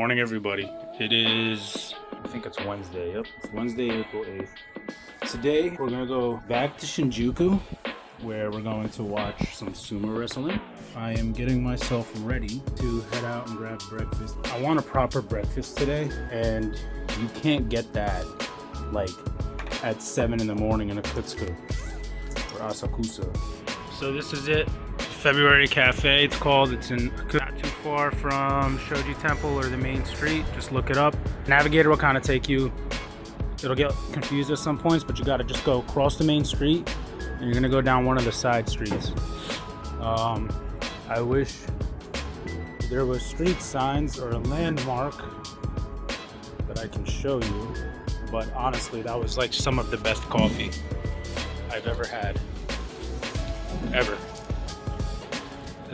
morning, everybody. It is, I think it's Wednesday. Yep, it's Wednesday, April 8th. Today, we're gonna go back to Shinjuku, where we're going to watch some sumo wrestling. I am getting myself ready to head out and grab breakfast. I want a proper breakfast today, and you can't get that like at 7 in the morning in Akutsuka or Asakusa. So this is it. February Cafe, it's called. It's in not too far from Shoji Temple or the main street. Just look it up. Navigator will kind of take you. It'll get confused at some points, but you got to just go across the main street, and you're gonna go down one of the side streets. I wish there was street signs or a landmark that I can show you, but honestly, that was like some of the best coffee I've ever had. Ever.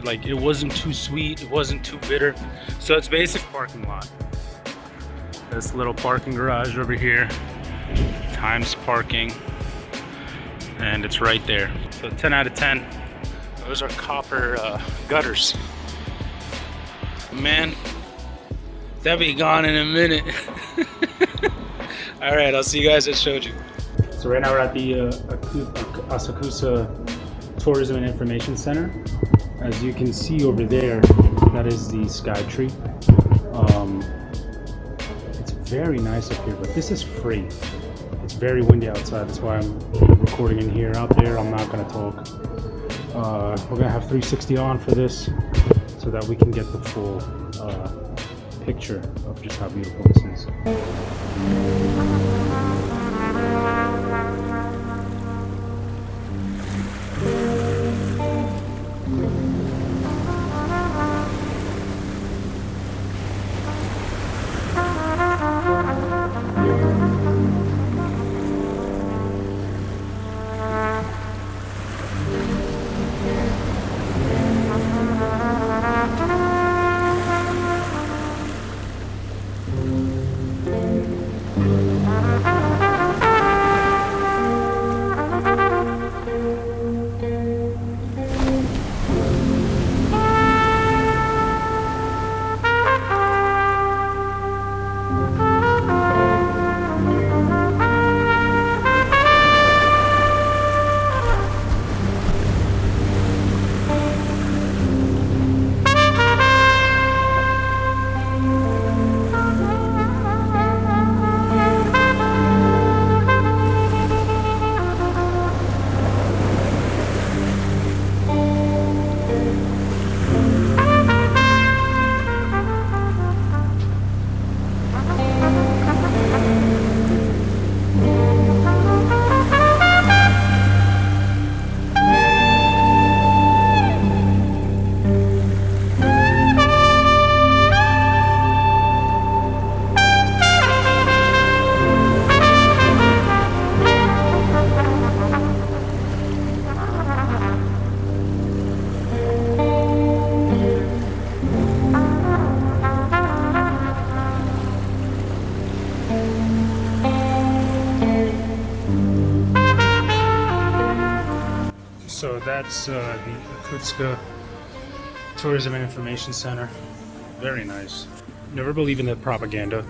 Like, it wasn't too sweet, it wasn't too bitter. So it's basic parking lot. This little parking garage over here, Times Parking, and it's right there. So 10 out of 10. Those are copper gutters. Man, they'll be gone in a minute. All right, I'll see you guys at Shoji. So right now we're at the Asakusa Tourism and Information Center. As you can see over there, that is the Sky Tree. It's very nice up here, but this is free. It's very windy outside, that's why I'm recording in here. Out there, I'm not gonna talk. We're gonna have 360 on for this so that we can get the full picture of just how beautiful this is. So that's the Akutsuka Tourism and Information Center. Very nice. Never believe in the propaganda,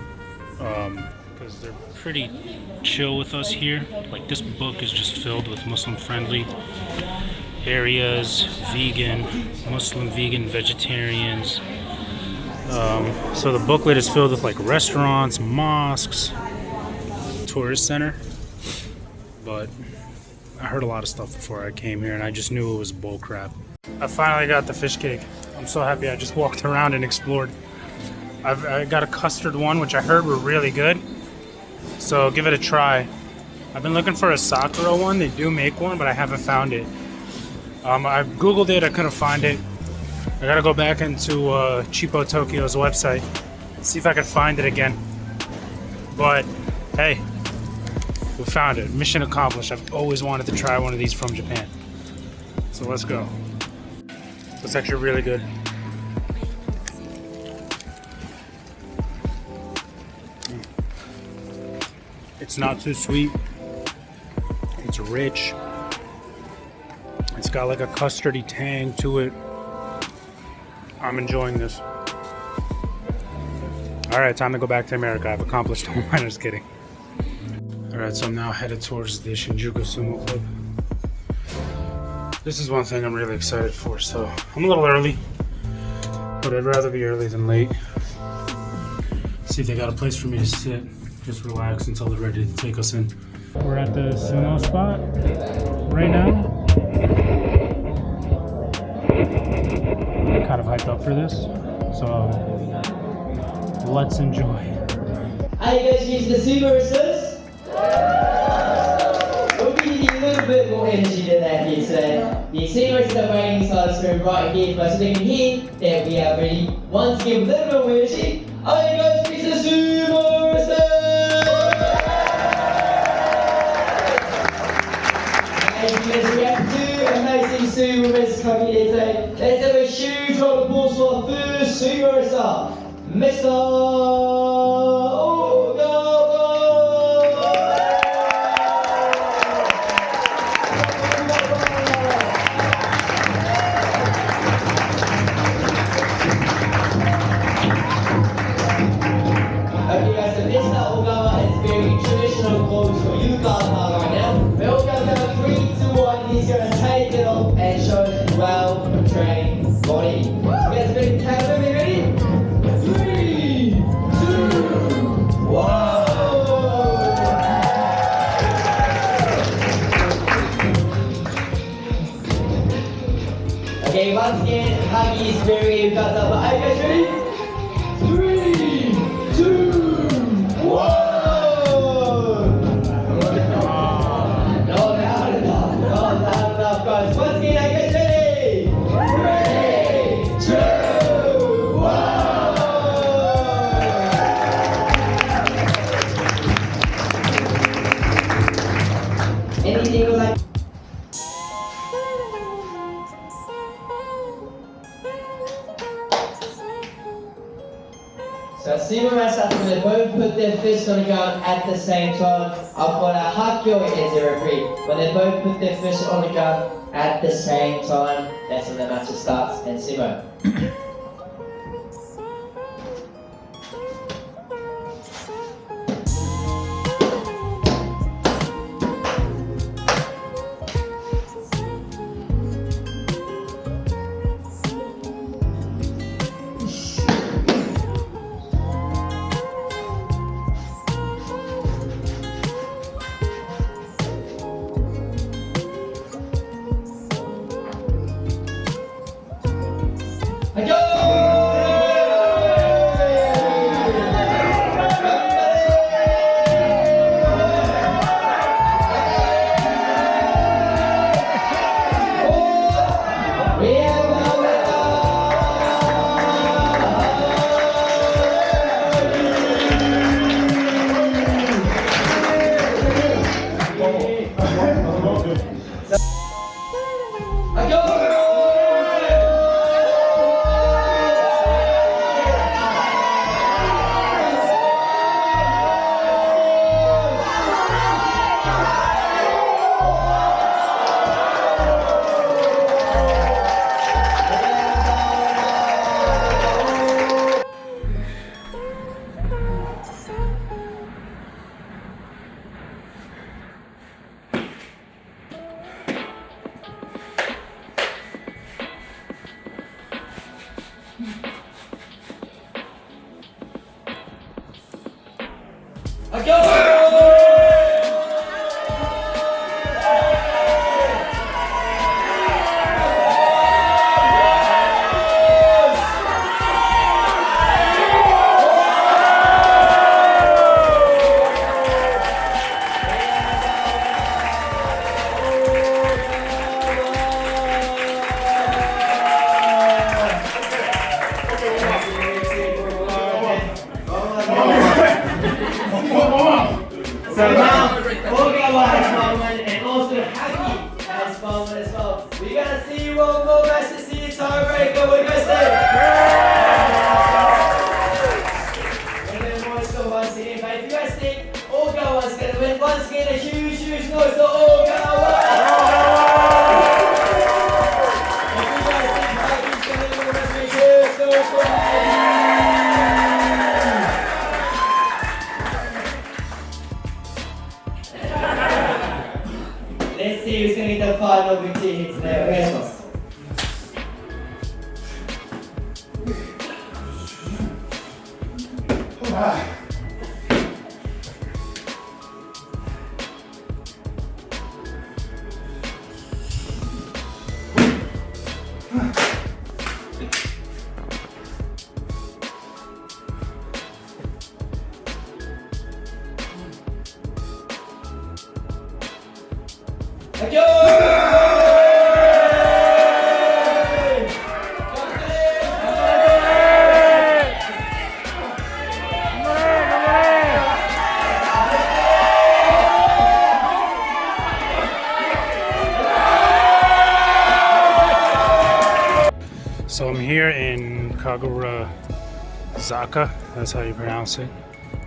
because they're pretty chill with us here. Like, this book is just filled with Muslim-friendly areas, vegan, Muslim, vegan, vegetarians. So the booklet is filled with like restaurants, mosques, tourist center. But I heard a lot of stuff before I came here, and I just knew it was bull crap. I finally got the fish cake. I'm so happy. I just walked around and explored. I got a custard one, which I heard were really good. So give it a try. I've been looking for a Sakura one. They do make one, but I haven't found it. I Googled it. I couldn't find it. I gotta go back into Cheapo Tokyo's website, see if I can find it again. But hey, we found it. Mission accomplished. I've always wanted to try one of these from Japan. So let's go. It's actually really good. It's not too sweet. It's rich. It's got like a custardy tang to it. I'm enjoying this. All right, time to go back to America. I've accomplished all mine. Just kidding. All right, so I'm now headed towards the Shinjuku Sumo Club. This is one thing I'm really excited for. So I'm a little early, but I'd rather be early than late. See if they got a place for me to sit. Just relax until they're ready to take us in. We're at the sumo spot right now. Kind of hyped up for this, so let's enjoy. Are you guys using the sumo wrestlers? We'll give you a little bit more energy than that here today. The sumo wrestlers are waiting inside the screen right here for us, so they can hear that we are ready. Once again, with a little bit more energy. Are you guys using the sumo wrestlers? And we have two amazing sumo wrestlers coming here today. Let's have a huge round of applause for our first sumo wrestler, Mr. Okay, once again, Huggy is very cut up. Are you guys ready? 3, 2, 1! Not loud enough, guys. Once again, are you guys ready? 3, 2, 1! Anything you like? So sumo wrestlers, when they both put their fists on the ground at the same time, I've got a hakyo as a referee. When they both put their fists on the ground at the same time, that's when the match starts and sumo. So now, Ogawa has fallen and also Haki has fallen as well. We're gonna see one more match to see the tiebreaker. What do you guys say? And then once again, but if you guys think Ogawa's gonna win, once again a huge noise for Ogawa! If you guys think Haki's gonna win the rest, make sure to go for Haki! Let's see who's going to get the 5 of 2 hits there. お願いします。So I'm here in Kagurazaka, that's how you pronounce it.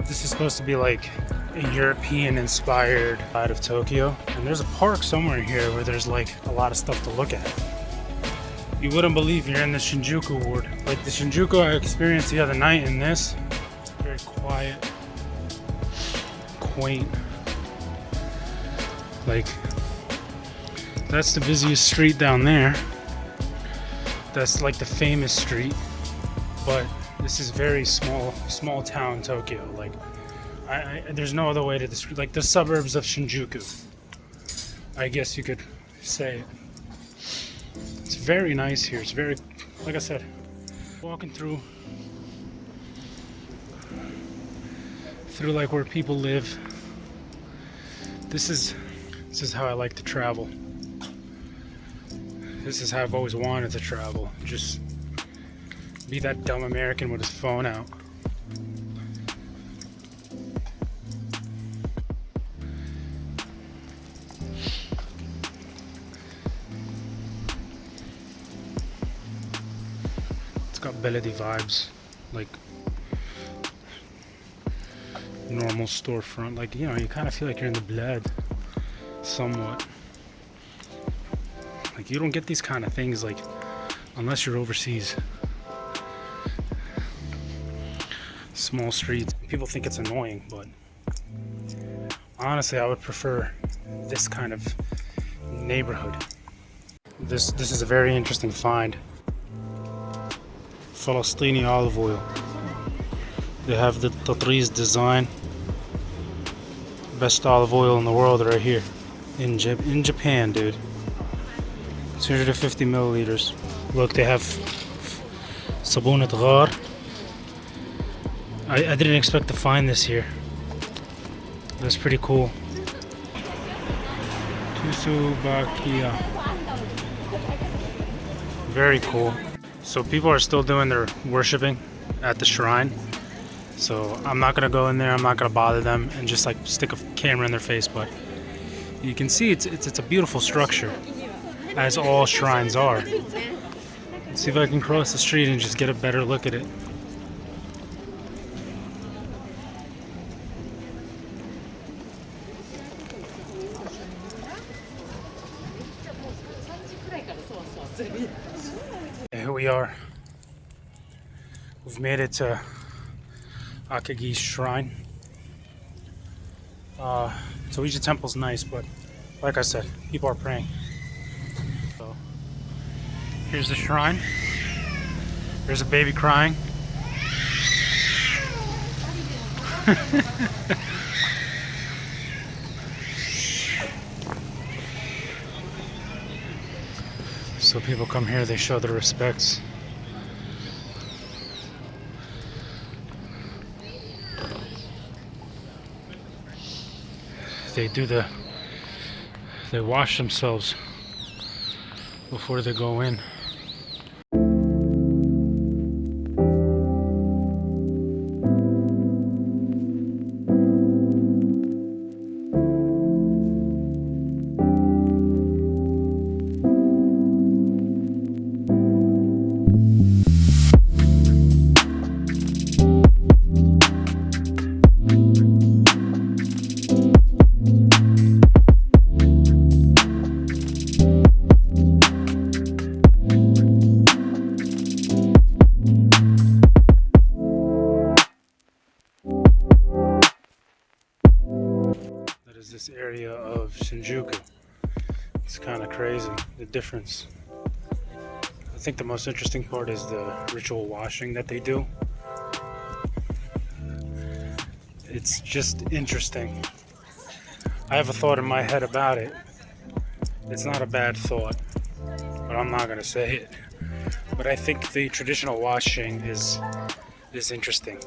This is supposed to be like a European-inspired side of Tokyo. And there's a park somewhere here where there's like a lot of stuff to look at. You wouldn't believe you're in the Shinjuku ward. Like the Shinjuku I experienced the other night in this. Very quiet, quaint. Like, that's the busiest street down there. That's like the famous street, but this is very small town Tokyo. Like, there's no other way to describe, like the suburbs of Shinjuku, I guess you could say. It's very nice here. It's very, like I said, walking through like where people live. This is how I like to travel. This is how I've always wanted to travel. Just be that dumb American with his phone out. It's got Beledi vibes, like normal storefront. Like, you know, you kind of feel like you're in the Bled, somewhat. Like, you don't get these kind of things, like, unless you're overseas. Small streets. People think it's annoying, but honestly, I would prefer this kind of neighborhood. This is a very interesting find. Falastini olive oil. They have the Tatriz design. Best olive oil in the world right here. In Japan, dude. 250 milliliters. Look, they have Sabunat Ghar. I didn't expect to find this here. That's pretty cool. Tusubakia. Very cool. So people are still doing their worshiping at the shrine. So I'm not gonna go in there. I'm not gonna bother them and just like stick a camera in their face. But you can see it's a beautiful structure, as all shrines are. Let's see if I can cross the street and just get a better look at it. Here we are. We've made it to Akagi's shrine. Toija Temple's nice, but like I said, people are praying. So here's the shrine. There's a baby crying. So people come here, they show their respects. They wash themselves before they go in. This area of Shinjuku. It's kind of crazy, the difference. I think the most interesting part is the ritual washing that they do. It's just interesting. I have a thought in my head about it. It's not a bad thought, but I'm not gonna say it. But I think the traditional washing is interesting.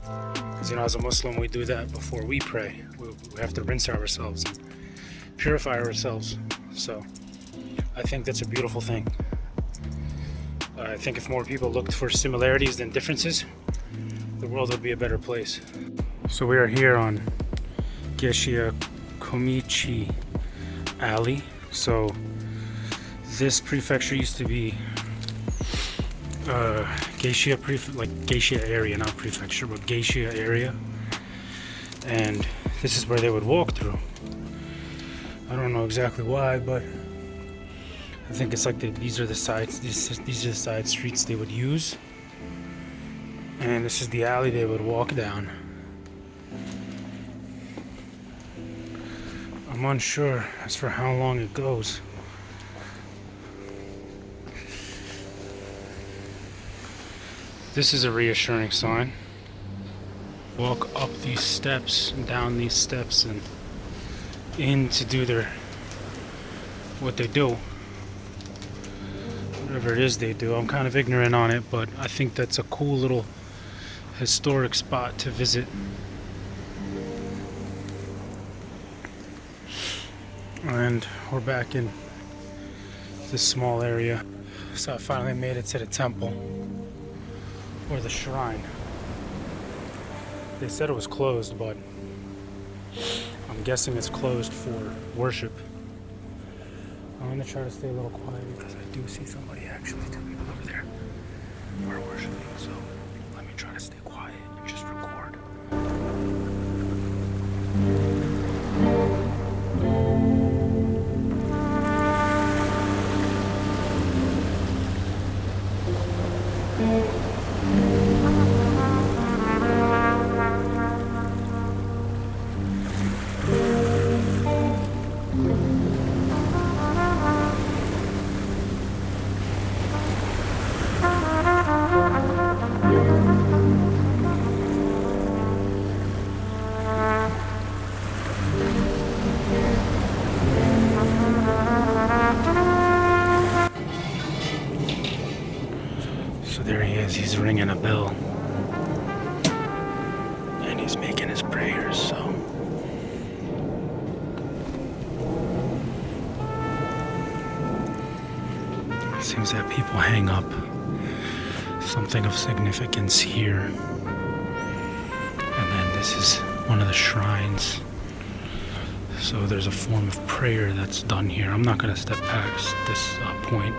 Because, you know, as a Muslim, we do that before we pray. We have to rinse ourselves and purify ourselves. So I think that's a beautiful thing. I think if more people looked for similarities than differences, the world would be a better place. So we are here on Geisha Komichi Alley. So this prefecture used to be Geisha area, not prefecture, but Geisha area. And this is where they would walk through. I don't know exactly why, but I think it's like these are the sides. These are the side streets they would use, and this is the alley they would walk down. I'm unsure as for how long it goes. This is a reassuring sign. Walk up these steps and down these steps and in to do what they do. Whatever it is they do. I'm kind of ignorant on it, but I think that's a cool little historic spot to visit. And we're back in this small area. So I finally made it to the temple, or the shrine. They said it was closed, but I'm guessing it's closed for worship. I'm gonna try to stay a little quiet because I do see somebody, actually, two people over there who are worshiping. So let me try to stay quiet and just record. So there he is, he's ringing a bell. And he's making his prayers, so. It seems that people hang up something of significance here. And then this is one of the shrines. So there's a form of prayer that's done here. I'm not going to step past this point,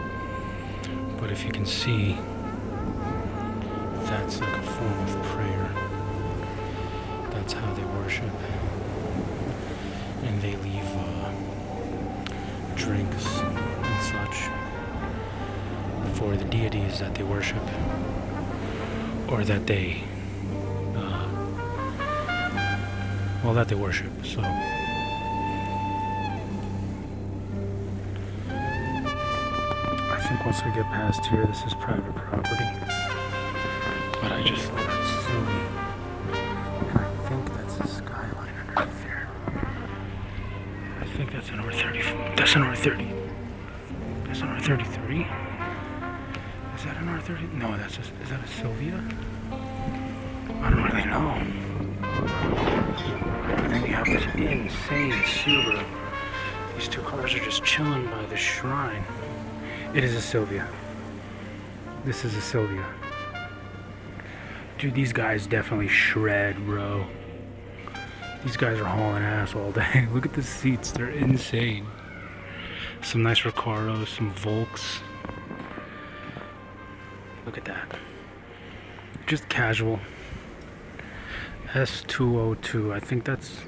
but if you can see, that's like a form of prayer. That's how they worship. And they leave drinks and such for the deities that they worship, or that they that they worship. So I think once we get past here, this is private property. But I just thought it's silly. And I think that's a skyline underneath there. I think that's an R30. That's an R30. That's an R33? Is that an R30? No, is that a Sylvia? I don't really know. And then you have this insane Subaru. These two cars are just chilling by the shrine. It is a Sylvia. This is a Sylvia. Dude, these guys definitely shred, bro. These guys are hauling ass all day. Look at the seats, they're insane. Some nice Recaros, some Volks. Look at that. Just casual. S202, I think that's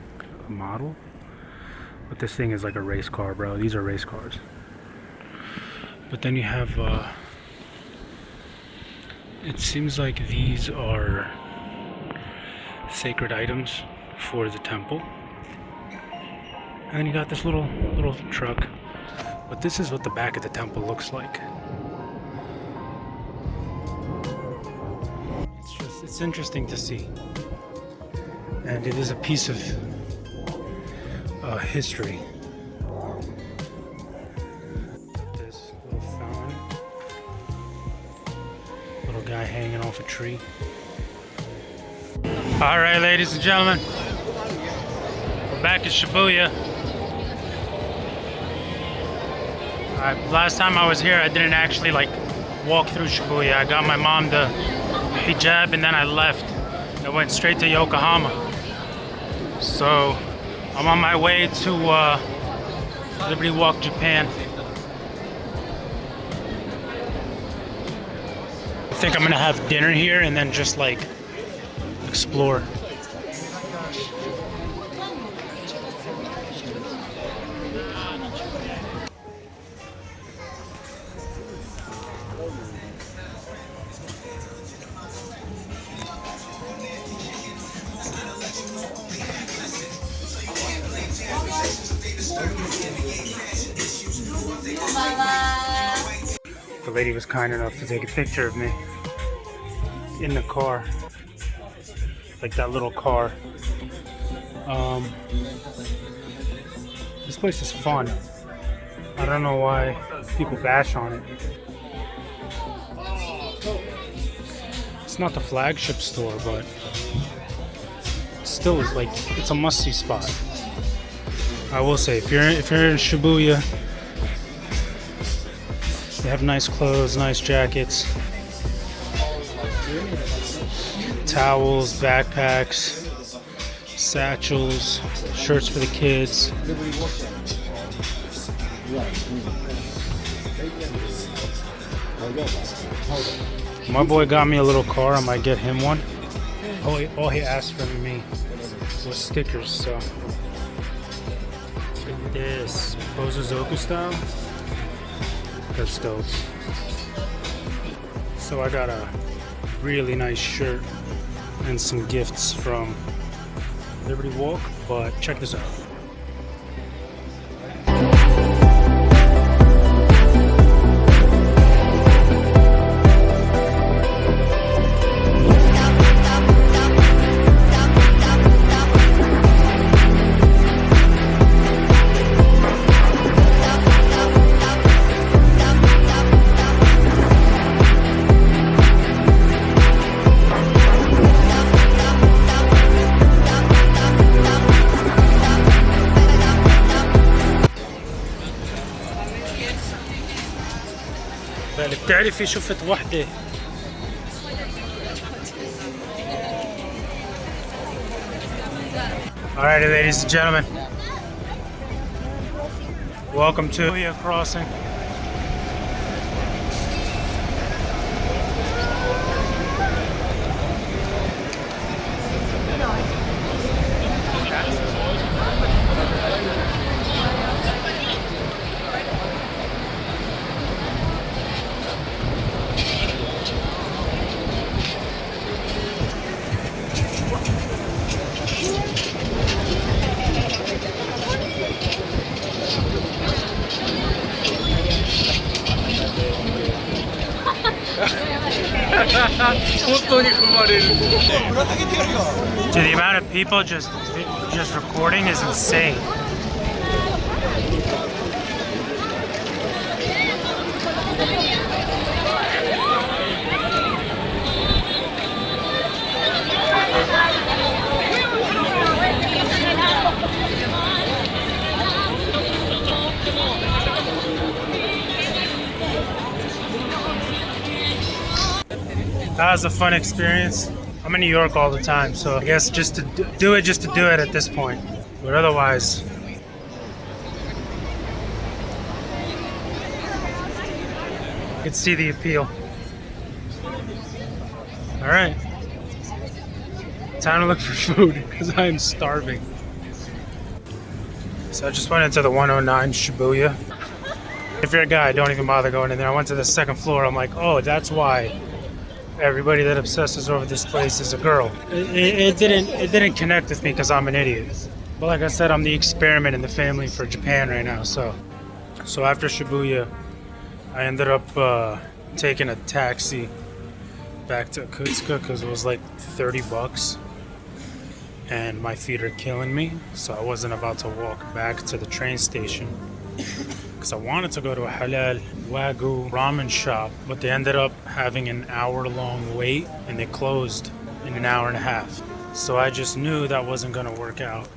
a model. But this thing is like a race car, bro. These are race cars. But then you have, it seems like these are sacred items for the temple. And then you got this little truck. But this is what the back of the temple looks like. It's interesting to see. And it is a piece of history. This little fountain. Little guy hanging off a tree. Alright, ladies and gentlemen. We're back at Shibuya. Last time I was here, I didn't actually walk through Shibuya. I got my mom the hijab and then I left. I went straight to Yokohama. So I'm on my way to Liberty Walk, Japan. I think I'm gonna have dinner here and then just explore. The lady was kind enough to take a picture of me in the car, like that little car. This place is fun. I don't know why people bash on it. It's not the flagship store, but it still is it's a must-see spot. I will say, if you're in Shibuya, they have nice clothes, nice jackets, towels, backpacks, satchels, shirts for the kids. My boy got me a little car. I might get him one. All he asked from me was stickers, so. Look at this. Bozozoku style. That's dope. So I got a really nice shirt and some gifts from Liberty Walk, but check this out. بتعرفي شفت وحدة Alrighty, ladies and gentlemen, welcome to Shibuya Crossing. Dude, the amount of people just recording is insane. That was a fun experience. I'm in New York all the time, so I guess just to do it at this point. But otherwise, you can see the appeal. All right, time to look for food because I am starving. So I just went into the 109 Shibuya. If you're a guy, don't even bother going in there. I went to the second floor. I'm like, oh, that's why everybody that obsesses over this place is a girl. It didn't connect with me because I'm an idiot. But like I said, I'm the experiment in the family for Japan right now. So after Shibuya, I ended up taking a taxi back to Okutsuka because it was like 30 bucks. And my feet are killing me. So I wasn't about to walk back to the train station because I wanted to go to a halal wagyu ramen shop, but they ended up having an hour-long wait and they closed in an hour and a half. So I just knew that wasn't gonna work out.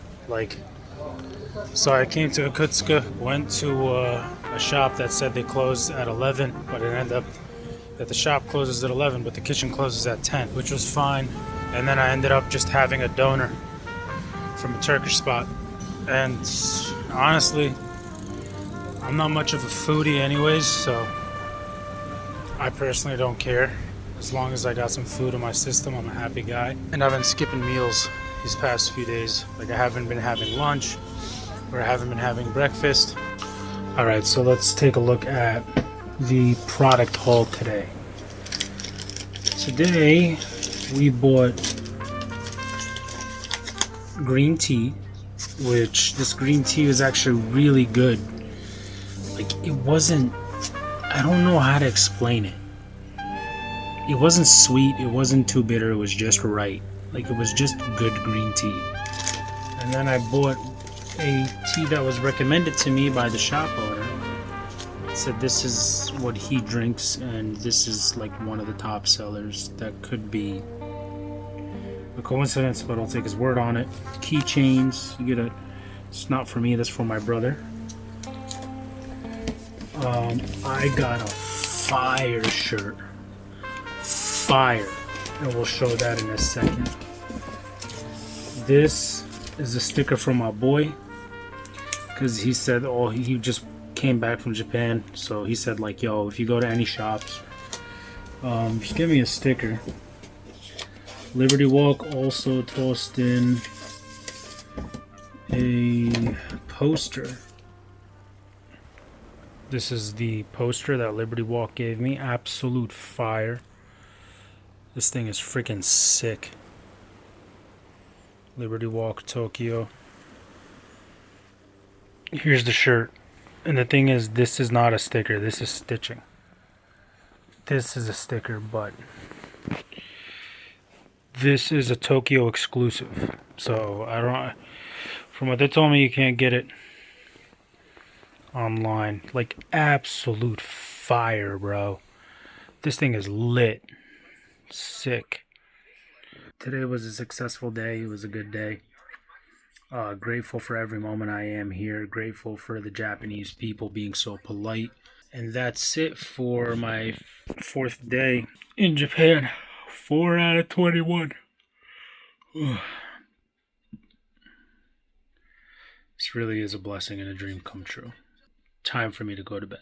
So I came to Okutsuka, went to a shop that said they closed at 11, but it ended up that the shop closes at 11, but the kitchen closes at 10, which was fine. And then I ended up just having a doner from a Turkish spot. And honestly, I'm not much of a foodie anyways, so I personally don't care. As long as I got some food in my system, I'm a happy guy. And I've been skipping meals these past few days. Like I haven't been having lunch or I haven't been having breakfast. All right, so let's take a look at the product haul today. Today we bought green tea, which this green tea is actually really good. Like it wasn't, I don't know how to explain it. It wasn't sweet, it wasn't too bitter, it was just right. Like it was just good green tea. And then I bought a tea that was recommended to me by the shop owner. It said this is what he drinks and this is like one of the top sellers. That could be a coincidence, but I'll take his word on it. Keychains, you get it's not for me, that's for my brother. I got a fire shirt. Fire. And we'll show that in a second. This is a sticker from my boy. Because he said, oh, he just came back from Japan. So he said, like, yo, if you go to any shops, just give me a sticker. Liberty Walk also tossed in a poster. This is the poster that Liberty Walk gave me. Absolute fire. This thing is freaking sick. Liberty Walk, Tokyo. Here's the shirt. And the thing is, this is not a sticker. This is stitching. This is a sticker, but this is a Tokyo exclusive. So, I don't... From what they told me, you can't get it online. Like, absolute fire, bro. This thing is lit. Sick. Today was a successful day. It was a good day. Grateful for every moment I am here. Grateful for the Japanese people being so polite. And that's it for my 4th day in Japan. 4 out of 21. This really is a blessing and a dream come true. Time for me to go to bed.